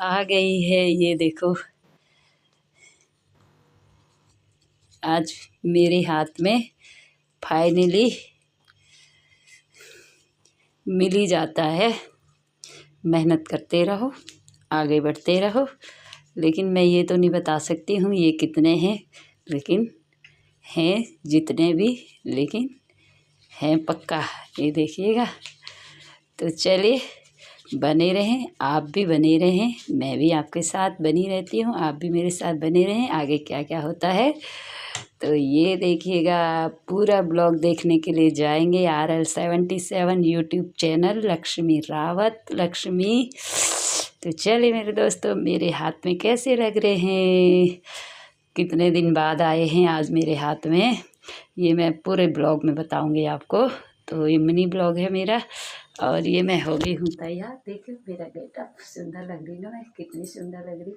आ गई है। ये देखो आज मेरे हाथ में फाइनली मिल ही जाता है। मेहनत करते रहो, आगे बढ़ते रहो। लेकिन मैं ये तो नहीं बता सकती हूँ ये कितने हैं, लेकिन हैं जितने भी, लेकिन हैं पक्का। ये देखिएगा। तो चलिए बने रहें, आप भी बने रहें, मैं भी आपके साथ बनी रहती हूँ, आप भी मेरे साथ बने रहें। आगे क्या क्या होता है तो ये देखिएगा। पूरा ब्लॉग देखने के लिए जाएंगे RL77 YouTube channel Lakshmi Rawat Lakshmi. तो चलिए मेरे दोस्तों, मेरे हाथ में कैसे लग रहे हैं, कितने दिन बाद आए हैं आज मेरे हाथ में, ये मैं पूरे ब्लॉग में बताऊंगी आपको। तो ये मिनी ब्लॉग है मेरा, और ये मैं हो गई हूँ तैयार। देखो मेरा गेटअप सुंदर लग रही ना, मैं कितनी सुंदर लग रही।